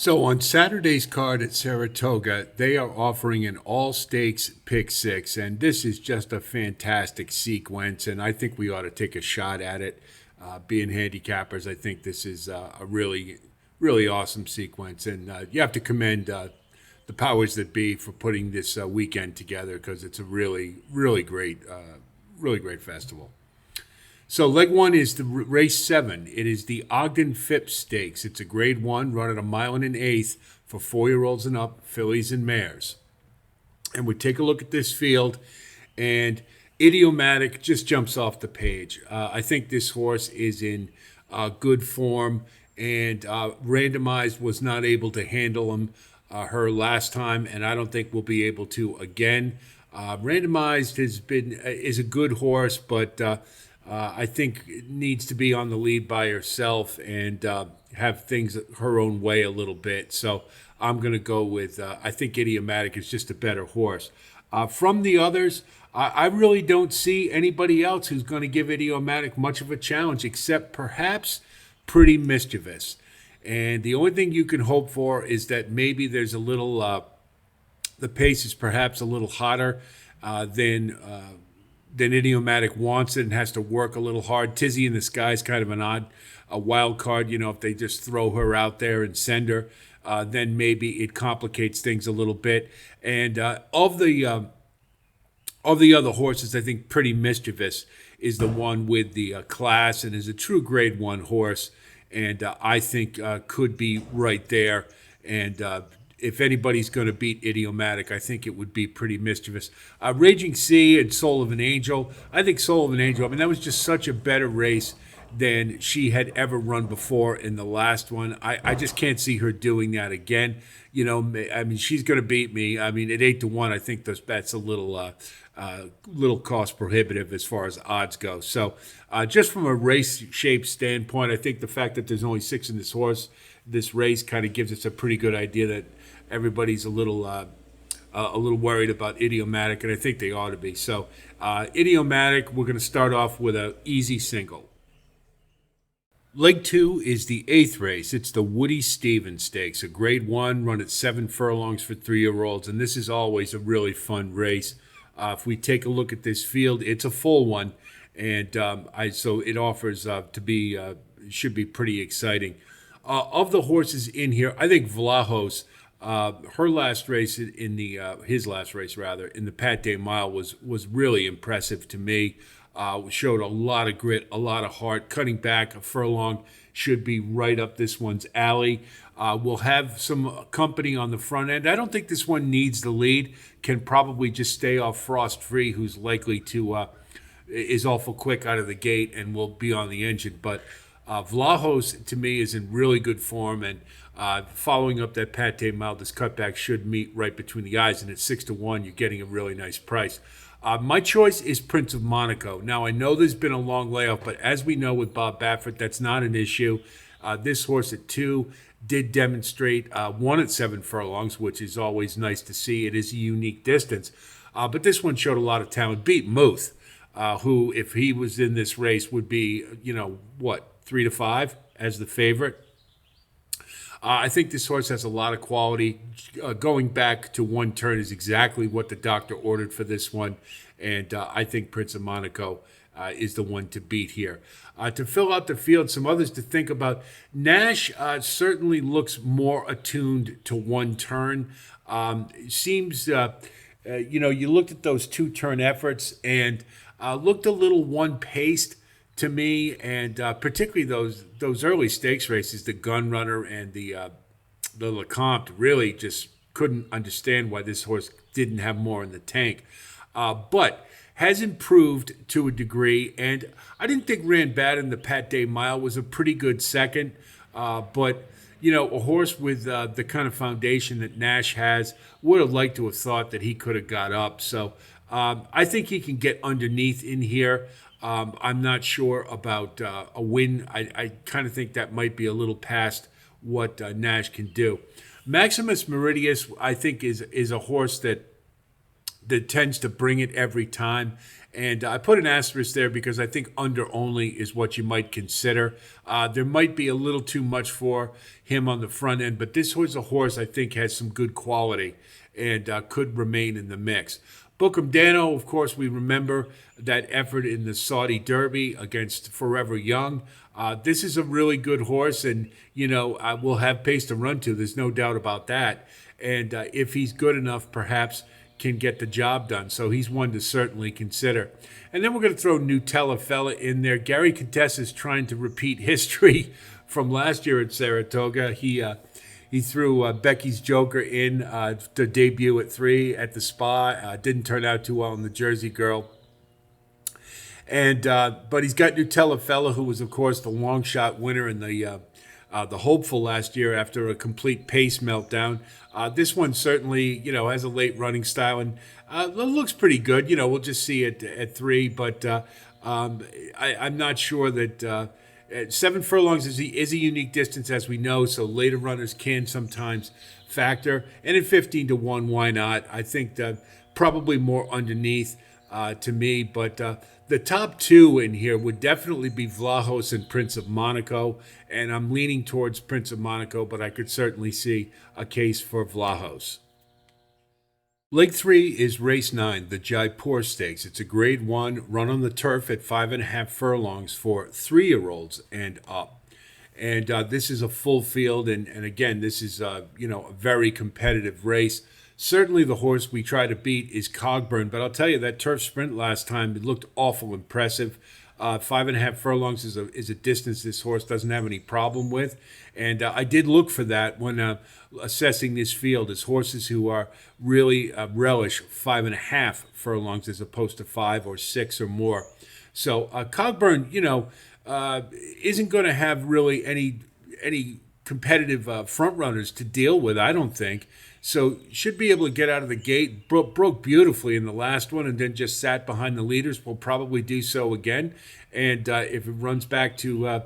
So on Saturday's card at Saratoga, they are offering an all stakes pick six, and this is just a fantastic sequence. And I think we ought to take a shot at it. Being handicappers, I think this is a really awesome sequence, and you have to commend the powers that be for putting this weekend together because it's a really great festival. So leg one is the race 7. It is the Ogden Phipps Stakes. It's a grade 1, run at a mile and an eighth for 4-year-olds and up, fillies and mares. And we take a look at this field, and Idiomatic just jumps off the page. I think this horse is in good form, and Randomized was not able to handle him her last time, and I don't think we'll be able to again. Randomized is a good horse, but I think it needs to be on the lead by herself and have things her own way a little bit. So I'm going to go with, I think Idiomatic is just a better horse. From the others, I really don't see anybody else who's going to give Idiomatic much of a challenge except perhaps Pretty Mischievous. And the only thing you can hope for is that maybe there's a little, the pace is perhaps a little hotter than Idiomatic wants it and has to work a little hard. Tizzy in the Sky is kind of a wild card. You know, if they just throw her out there and send her, then maybe it complicates things a little bit. And of the other horses, I think Pretty Mischievous is the one with the class and is a true grade 1 horse, and I think could be right there. And if anybody's going to beat Idiomatic, I think it would be Pretty Mischievous. Raging Sea and Soul of an Angel. I think Soul of an Angel, I mean, that was just such a better race than she had ever run before in the last one. I just can't see her doing that again. You know, I mean, she's going to beat me. I mean, at 8-1, I think that's a little cost prohibitive as far as odds go. So just from a race shape standpoint, I think the fact that there's only 6 in this race kind of gives us a pretty good idea that everybody's a little worried about Idiomatic, and I think they ought to be. So Idiomatic, we're going to start off with an easy single. Leg 2 is the 8th race. It's the Woody Stevens Stakes, a grade 1, run at 7 furlongs for 3-year-olds, and this is always a really fun race. If we take a look at this field, it's a full one, and so it offers should be pretty exciting. Of the horses in here, I think Vlahos, her last race his last race rather, in the Pat Day Mile was really impressive to me. Showed a lot of grit, a lot of heart. Cutting back a furlong should be right up this one's alley. We'll have some company on the front end. I don't think this one needs the lead. Can probably just stay off Frost Free, who's likely to is awful quick out of the gate and will be on the engine. But Vlahos, to me, is in really good form, and following up that Pat Day Mile, this cutback should meet right between the eyes, and at 6-1, you're getting a really nice price. My choice is Prince of Monaco. Now, I know there's been a long layoff, but as we know with Bob Baffert, that's not an issue. This horse at 2 did demonstrate 1 at 7 furlongs, which is always nice to see. It is a unique distance. But this one showed a lot of talent. Beat Muth, who, if he was in this race, would be, 3-5 as the favorite. I think this horse has a lot of quality. Going back to 1 turn is exactly what the doctor ordered for this one, and I think Prince of Monaco is the one to beat here. To fill out the field, some others to think about. Nash certainly looks more attuned to 1 turn. Seems, you looked at those 2-turn efforts and looked a little one-paced to me, and particularly those early stakes races, the Gun Runner and the LeCompte, really just couldn't understand why this horse didn't have more in the tank. But has improved to a degree, and I didn't think ran bad in the Pat Day Mile, was a pretty good second. But, a horse with the kind of foundation that Nash has would have liked to have thought that he could have got up. So I think he can get underneath in here. I'm not sure about a win. I kind of think that might be a little past what Nash can do. Maximus Meridius, I think, is a horse that that tends to bring it every time. And I put an asterisk there because I think under only is what you might consider. There might be a little too much for him on the front end, but this was a horse I think has some good quality and could remain in the mix. Bookham Dano, of course, we remember that effort in the Saudi Derby against Forever Young. This is a really good horse, and, will have pace to run to. There's no doubt about that. And if he's good enough, perhaps can get the job done. So he's one to certainly consider. And then we're going to throw Nutella Fella in there. Gary Contessa is trying to repeat history from last year at Saratoga. He threw Becky's Joker in to debut at 3 at the Spa. Didn't turn out too well in the Jersey Girl. And but he's got Nutella Fella, who was, of course, the long shot winner in the hopeful last year after a complete pace meltdown. This one certainly, has a late running style and looks pretty good. We'll just see it at 3, but I'm not sure that 7 furlongs is a unique distance, as we know, so later runners can sometimes factor. And at 15 to 1, why not? I think that probably more underneath to me, but the top 2 in here would definitely be Vlahos and Prince of Monaco, and I'm leaning towards Prince of Monaco, but I could certainly see a case for Vlahos. Leg 3 is race 9, the Jaipur Stakes. It's a grade 1 run on the turf at 5.5 furlongs for 3-year-olds and up. And this is a full field, and again, this is a very competitive race. Certainly the horse we try to beat is Cogburn, but I'll tell you, that turf sprint last time, it looked awful impressive. 5.5 furlongs is a distance this horse doesn't have any problem with. And I did look for that when assessing this field as horses who are really relish 5.5 furlongs as opposed to 5 or 6 or more. So Cogburn, isn't going to have really any competitive front runners to deal with, I don't think. So should be able to get out of the gate. Broke beautifully in the last one and then just sat behind the leaders. Will probably do so again. And if it runs back to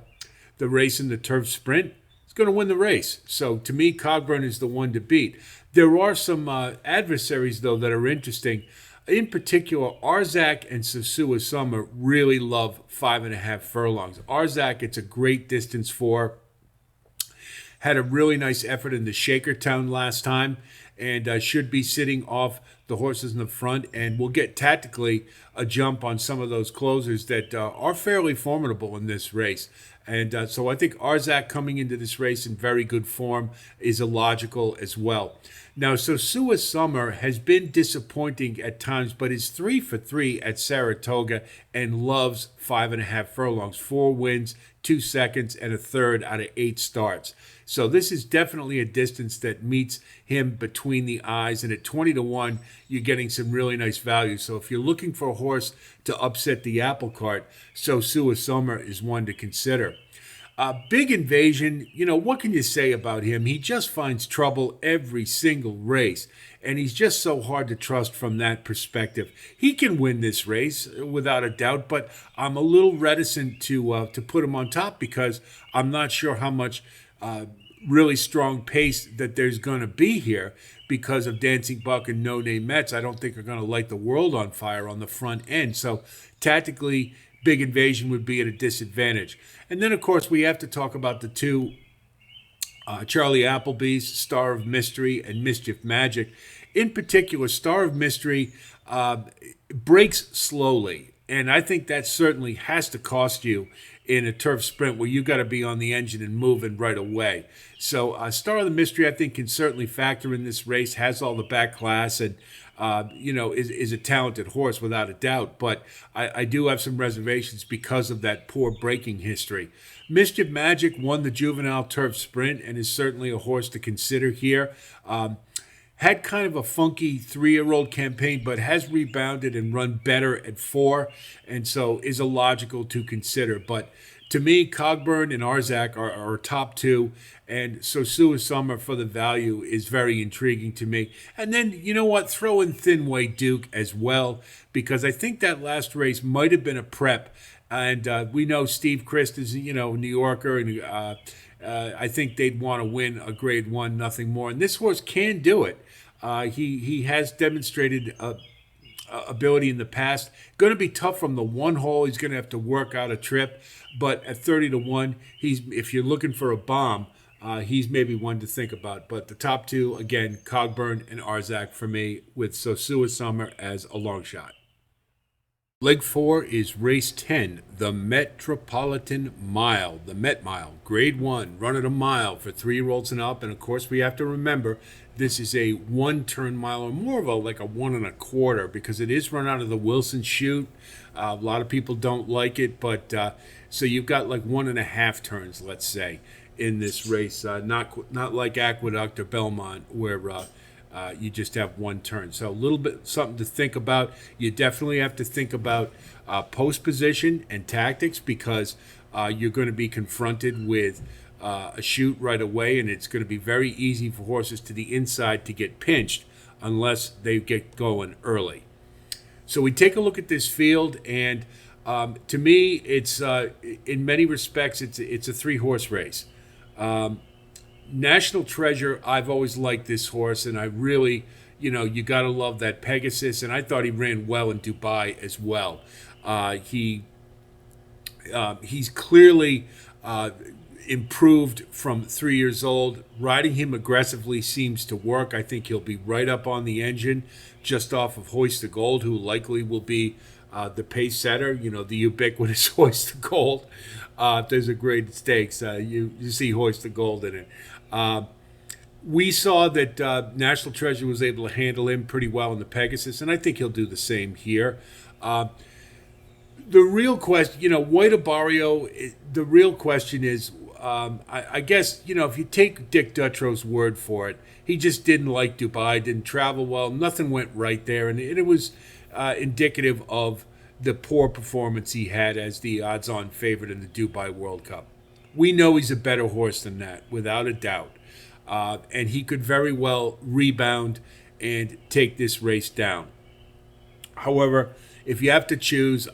the race in the turf sprint, it's going to win the race. So to me, Cogburn is the one to beat. There are some adversaries, though, that are interesting. In particular, Arzak and Sosua Summer really love 5.5 furlongs. Arzak, it's a great distance for. Had a really nice effort in the Shakertown last time and should be sitting off the horses in the front, and will get tactically a jump on some of those closers that are fairly formidable in this race. And so I think Arzak coming into this race in very good form is illogical as well. Now, Sosua Summer has been disappointing at times, but is 3 for 3 at Saratoga and loves 5.5 furlongs, 4 wins, 2 seconds, and a third out of 8 starts. So this is definitely a distance that meets him between the eyes. And at 20 to 1, you're getting some really nice value. So if you're looking for a horse to upset the apple cart, Sosua Summer is one to consider. Big Invasion, what can you say about him? He just finds trouble every single race, and he's just so hard to trust from that perspective. He can win this race without a doubt, but I'm a little reticent to put him on top because I'm not sure how much really strong pace that there's going to be here because of Dancing Buck and No Name Mets. I don't think are going to light the world on fire on the front end. So tactically, Big Invasion would be at a disadvantage. And then, of course, we have to talk about the two Charlie Appleby's, Star of Mystery and Mischief Magic. In particular, Star of Mystery breaks slowly, and I think that certainly has to cost you in a turf sprint where you got to be on the engine and moving right away. So Star of the Mystery, I think, can certainly factor in this race, has all the back class, and is a talented horse without a doubt. But I do have some reservations because of that poor breaking history. Mischief Magic won the juvenile turf sprint and is certainly a horse to consider here. Had kind of a funky 3-year-old campaign, but has rebounded and run better at 4, and so is illogical to consider. But to me, Cogburn and Arzak are top 2, and Sosua Summer for the value is very intriguing to me. And then, you know what, throw in Thinway Duke as well, because I think that last race might have been a prep. And we know Steve Christ is, New Yorker, and I think they'd want to win a grade 1, nothing more. And this horse can do it. He has demonstrated ability in the past. Going to be tough from the one hole. He's going to have to work out a trip. But at 30-1, if you're looking for a bomb, he's maybe one to think about. But the top two, again, Cogburn and Arzak for me, with Sosua Summer as a long shot. Leg 4 is race 10, the Metropolitan Mile, the Met Mile, grade 1, run at a mile for 3-year-olds and up. And of course, we have to remember this is a 1-turn mile, or more of like a 1 1/4, because it is run out of the Wilson chute. A lot of people don't like it, but so you've got like 1.5 turns, let's say, in this race. Not like Aqueduct or Belmont, where you just have 1 turn. So a little bit something to think about. You definitely have to think about post position and tactics, because you're going to be confronted with a chute right away, and it's going to be very easy for horses to the inside to get pinched unless they get going early. So we take a look at this field, and to me, it's in many respects it's a 3-horse race. National Treasure, I've always liked this horse, and I really, you got to love that Pegasus, and I thought he ran well in Dubai as well. He's clearly improved from 3 years old. Riding him aggressively seems to work. I think he'll be right up on the engine, just off of Hoist the Gold, who likely will be the pace setter, the ubiquitous Hoist the Gold. If there's a grade stakes, you see Hoist the Gold in it. We saw that National Treasure was able to handle him pretty well in the Pegasus, and I think he'll do the same here. The real question, White Abario, the real question is, I guess, if you take Dick Dutro's word for it, he just didn't like Dubai, didn't travel well, nothing went right there, and it was indicative of the poor performance he had as the odds-on favorite in the Dubai World Cup. We know he's a better horse than that, without a doubt. And he could very well rebound and take this race down. However, if you have to choose,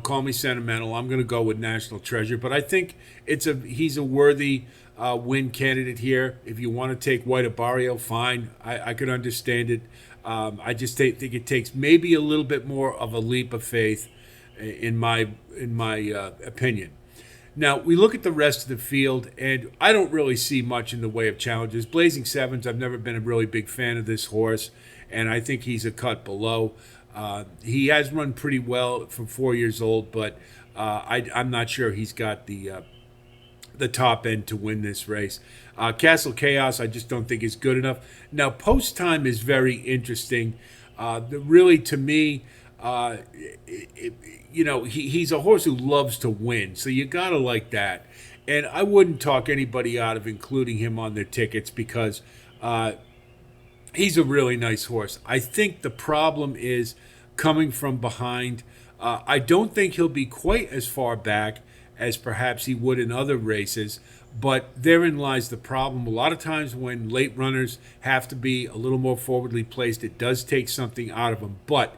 call me sentimental, I'm going to go with National Treasure. But I think he's a worthy win candidate here. If you want to take White Abario, fine. I could understand it. I just think it takes maybe a little bit more of a leap of faith, in my opinion. Now, we look at the rest of the field, and I don't really see much in the way of challenges. Blazing Sevens, I've never been a really big fan of this horse, and I think he's a cut below. He has run pretty well from 4 years old, but I'm not sure he's got the top end to win this race. Castle Chaos, I just don't think is good enough. Now, Post Time is very interesting. Really, to me, he's a horse who loves to win, so you gotta like that. And I wouldn't talk anybody out of including him on their tickets, because he's a really nice horse. I think the problem is coming from behind. I don't think he'll be quite as far back as perhaps he would in other races, but therein lies the problem. A lot of times when late runners have to be a little more forwardly placed, it does take something out of them. But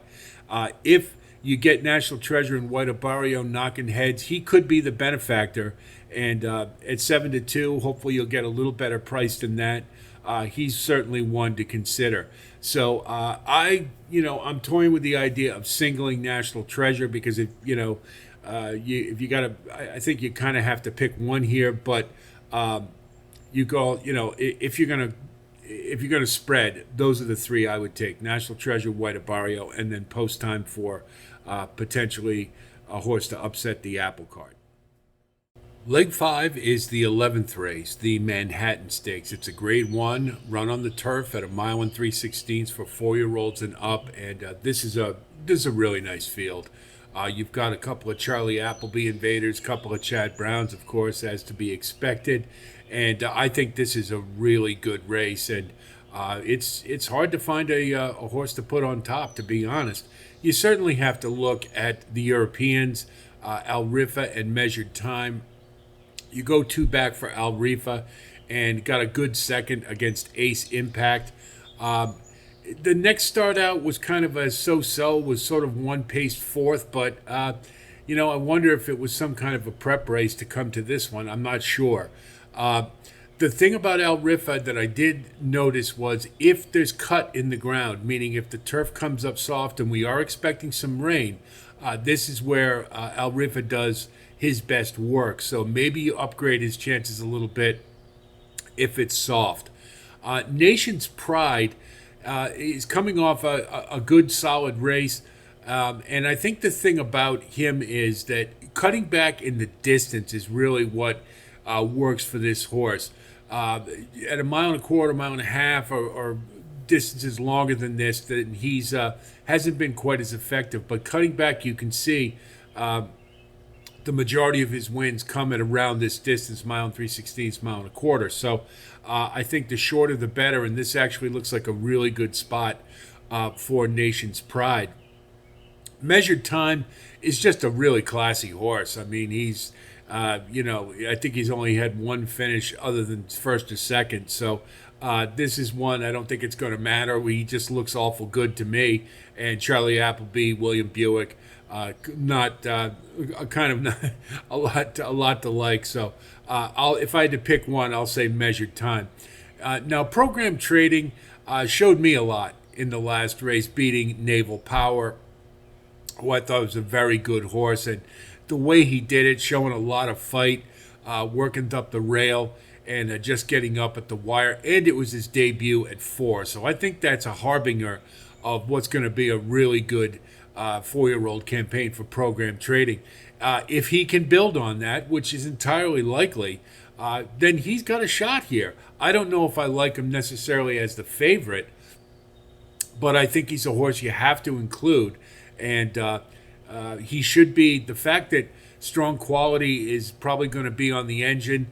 if you get National Treasure and White Abario knocking heads, he could be the benefactor. And at 7-2, hopefully you'll get a little better price than that. He's certainly one to consider. So I'm toying with the idea of singling National Treasure, because if you gotta, I think you kind of have to pick one here. But you go, if you're gonna spread, those are the three I would take: National Treasure, White Abario, and then Post Time for potentially a horse to upset the apple cart. Leg 5 is the 11th race, the Manhattan Stakes. It's a grade 1, run on the turf at 1 mile and 3/16 for 4-year-olds and up, and this is a really nice field. You've got a couple of Charlie Appleby invaders, a couple of Chad Browns, of course, as to be expected, and I think this is a really good race, and it's hard to find a horse to put on top, to be honest. You certainly have to look at the Europeans, Al Rifa and Measured Time. You go 2 back for Al Rifa and got a good second against Ace Impact. The next start out was kind of a so-so, was sort of 1-paced 4th, but, I wonder if it was some kind of a prep race to come to this one. I'm not sure. The thing about Al Rifa that I did notice was if there's cut in the ground, meaning if the turf comes up soft and we are expecting some rain, this is where Al Rifa does his best work. So maybe you upgrade his chances a little bit if it's soft. Nation's Pride is coming off a good solid race. And I think the thing about him is that cutting back in the distance is really what works for this horse. At a mile and a quarter, mile and a half, or distances longer than this, that he's hasn't been quite as effective. But cutting back, you can see the majority of his wins come at around this distance, mile and 3/16, mile and a quarter. So I think the shorter the better, and this actually looks like a really good spot for Nation's Pride. Measured Time is just a really classy horse. I mean, he's, I think he's only had one finish other than first or second. So this is one, I don't think it's going to matter. He just looks awful good to me. And Charlie Appleby, William Buick, not kind of not, a lot to like. So if I had to pick one, I'll say Measured Time. Now, Program Trading showed me a lot in the last race, beating Naval Power, who I thought was a very good horse, and the way he did it, showing a lot of fight, working up the rail, and just getting up at the wire. And it was his debut at 4, so I think that's a harbinger of what's going to be a really good 4-year-old campaign for Program Trading. If he can build on that, which is entirely likely, then he's got a shot here. I don't know if I like him necessarily as the favorite, but I think he's a horse you have to include. And he should be. The fact that Strong Quality is probably going to be on the engine,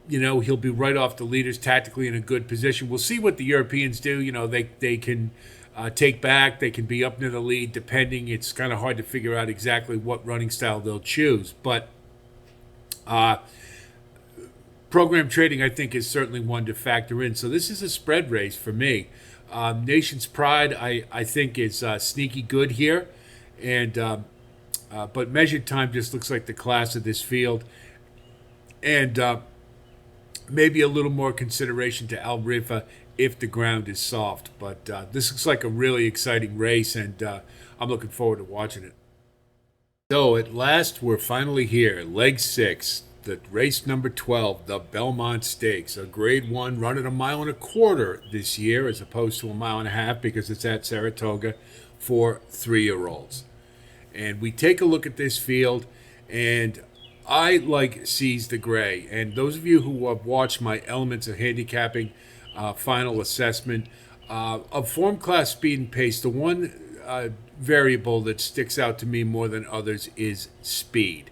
he'll be right off the leaders, tactically in a good position. We'll see what the Europeans do. They can take back. They can be up near the lead, depending. It's kind of hard to figure out exactly what running style they'll choose. But Program Trading, I think, is certainly one to factor in. So this is a spread race for me. Nation's Pride, I think, is sneaky good here, and but Measured Time just looks like the class of this field, and maybe a little more consideration to Al Rifa if the ground is soft. But this looks like a really exciting race, and I'm looking forward to watching it. So at last, we're finally here, leg 6. The race number 12, the Belmont Stakes, a grade 1 run at a mile and a quarter this year as opposed to a mile and a half because it's at Saratoga for 3-year-olds. And we take a look at this field, and I like Seize the Gray. And those of you who have watched my Elements of Handicapping final assessment of form, class, speed, and pace, the one variable that sticks out to me more than others is speed.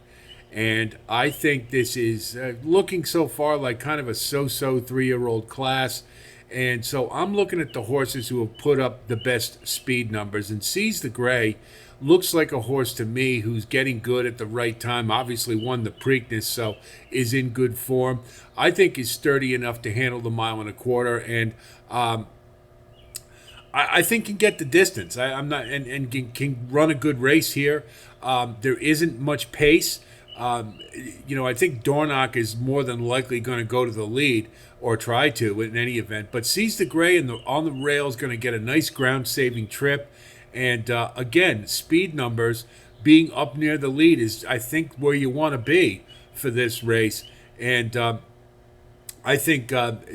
And I think this is looking so far like kind of a so-so 3-year-old class. And so I'm looking at the horses who have put up the best speed numbers. And Seize the Gray looks like a horse to me who's getting good at the right time. Obviously won the Preakness, so is in good form. I think is sturdy enough to handle the mile and a quarter. And I think can get the distance. I'm not and can run a good race here. There isn't much pace. I think Dornock is more than likely going to go to the lead or try to in any event. But Seize the Gray on the rail is going to get a nice ground-saving trip. And again, speed numbers being up near the lead is, I think, where you want to be for this race. And I think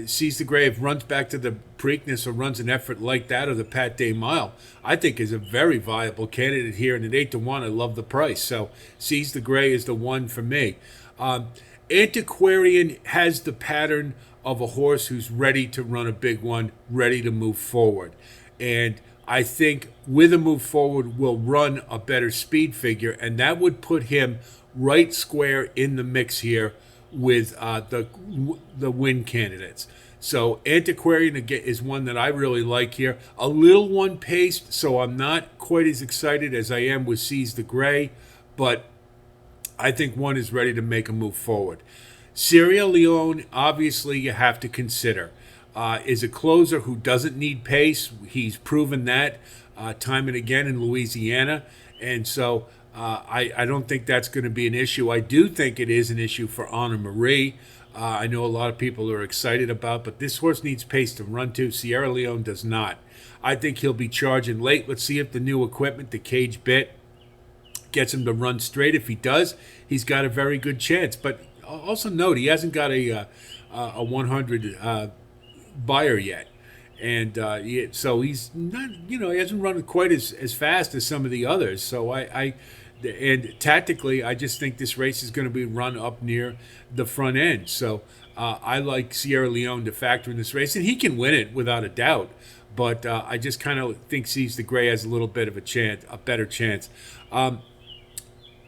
Seize the Gray, if runs back to the Preakness or runs an effort like that or the Pat Day Mile, I think is a very viable candidate here. And at 8-1, I love the price. So Seize the Gray is the one for me. Antiquarian has the pattern of a horse who's ready to run a big one, ready to move forward. And I think with a move forward will run a better speed figure, and that would put him right square in the mix here with the win candidates. So Antiquarian is one that I really like here. A little one-paced, so I'm not quite as excited as I am with Seize the Gray, but I think one is ready to make a move forward. Sierra Leone, obviously you have to consider. Is a closer who doesn't need pace. He's proven that time and again in Louisiana. And so I don't think that's going to be an issue. I do think it is an issue for Honor Marie. I know a lot of people are excited about, but this horse needs pace to run to. Sierra Leone does not. I think he'll be charging late. Let's see if the new equipment, the cage bit, gets him to run straight. If he does, he's got a very good chance. But also note, he hasn't got a 100 buyer yet. And so he's not, he hasn't run quite as fast as some of the others. So and tactically, I just think this race is going to be run up near the front end. So I like Sierra Leone to factor in this race, and he can win it without a doubt. But I just kind of think Seize the Gray has a little bit of a better chance.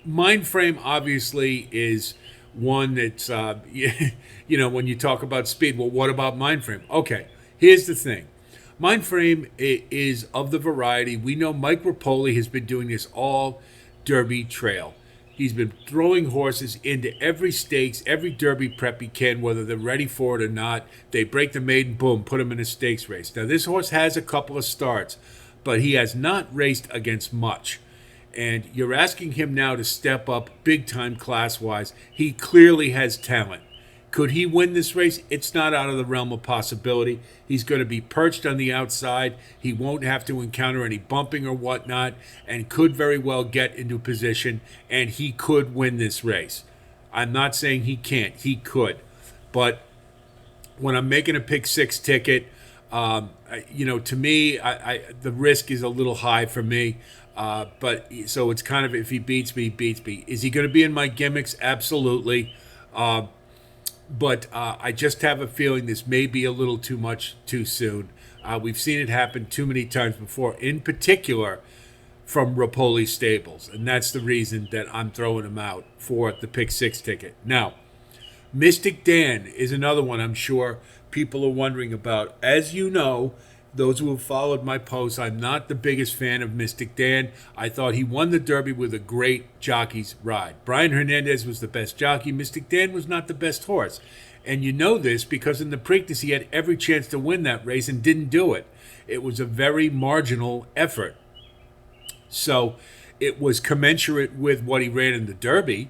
Mind Frame obviously is one that's, when you talk about speed, well, what about Mind Frame? Okay, here's the thing. Mind Frame is of the variety. We know Mike Rapoli has been doing this all Derby trail. He's been throwing horses into every stakes, every Derby prep he can, whether they're ready for it or not. They break the maiden, boom, put him in a stakes race. Now, this horse has a couple of starts, but he has not raced against much. And you're asking him now to step up big time class-wise. He clearly has talent. Could he win this race? It's not out of the realm of possibility. He's going to be perched on the outside. He won't have to encounter any bumping or whatnot, and could very well get into position, and he could win this race. I'm not saying he can't. He could. But when I'm making a pick six ticket, to me, the risk is a little high for me. But so it's kind of, if he beats me, he beats me. Is he going to be in my gimmicks? Absolutely. But I just have a feeling this may be a little too much too soon. We've seen it happen too many times before, in particular from Rapoli Stables. And that's the reason that I'm throwing him out for the pick six ticket. Now, Mystic Dan is another one I'm sure people are wondering about. As you know, those who have followed my posts, I'm not the biggest fan of Mystic Dan. I thought he won the Derby with a great jockey's ride. Brian Hernandez was the best jockey. Mystic Dan was not the best horse. And you know this because in the Preakness he had every chance to win that race and didn't do it. It was a very marginal effort. So it was commensurate with what he ran in the Derby,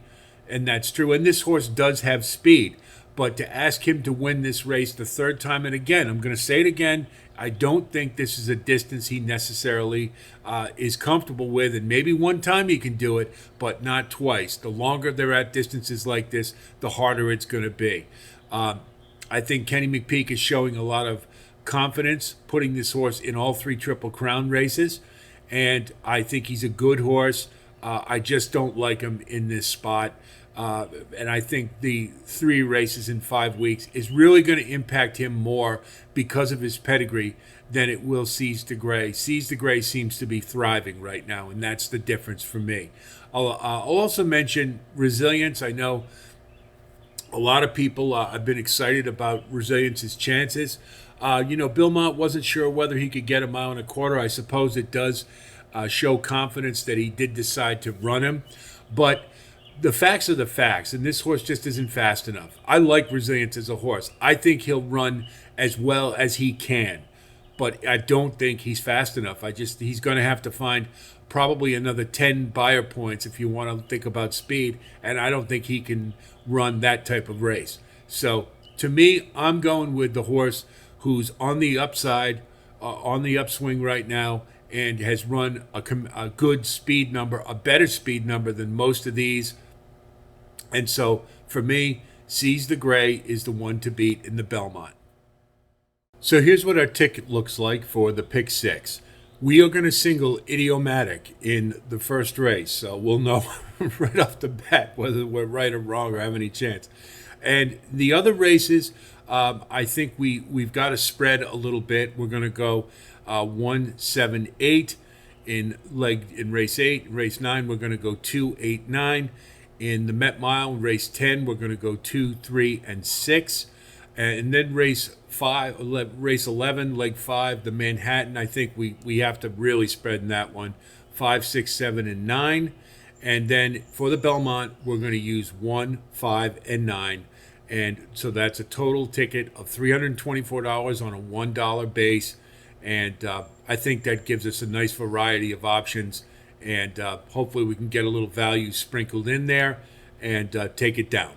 and that's true. And this horse does have speed. But to ask him to win this race the third time, and again, I'm going to say it again, I don't think this is a distance he necessarily is comfortable with. And maybe one time he can do it, but not twice. The longer they're at distances like this, the harder it's going to be. I think Kenny McPeak is showing a lot of confidence putting this horse in all three Triple Crown races. And I think he's a good horse. I just don't like him in this spot. And I think the 3 races in 5 weeks is really going to impact him more because of his pedigree than it will Seize the Gray. Seize the Gray seems to be thriving right now, and that's the difference for me. I'll also mention Resilience. I know a lot of people have been excited about Resilience's chances. Belmont wasn't sure whether he could get a mile and a quarter. I suppose it does show confidence that he did decide to run him. But the facts are the facts, and this horse just isn't fast enough. I like Resilience as a horse. I think he'll run as well as he can, but I don't think he's fast enough. He's going to have to find probably another 10 buyer points if you want to think about speed, and I don't think he can run that type of race. So to me, I'm going with the horse who's on the upside, on the upswing right now, and has run a good speed number, a better speed number than most of these. And so, for me, Seize the Gray is the one to beat in the Belmont. So here's what our ticket looks like for the pick 6. We are going to single Idiomatic in the first race, so we'll know right off the bat whether we're right or wrong or have any chance. And the other races, I think we've got to spread a little bit. We're going to go 1, 7, 8 in race 8. In race 9, we're going to go 2, 8, 9. In the Met Mile, race 10, we're going to go 2, 3, and 6. And then race 11, leg 5, the Manhattan, I think we have to really spread in that one. 5, 6, 7, and 9. And then for the Belmont, we're going to use 1, 5, and 9. And so that's a total ticket of $324 on a $1 base. And I think that gives us a nice variety of options. And hopefully we can get a little value sprinkled in there and take it down.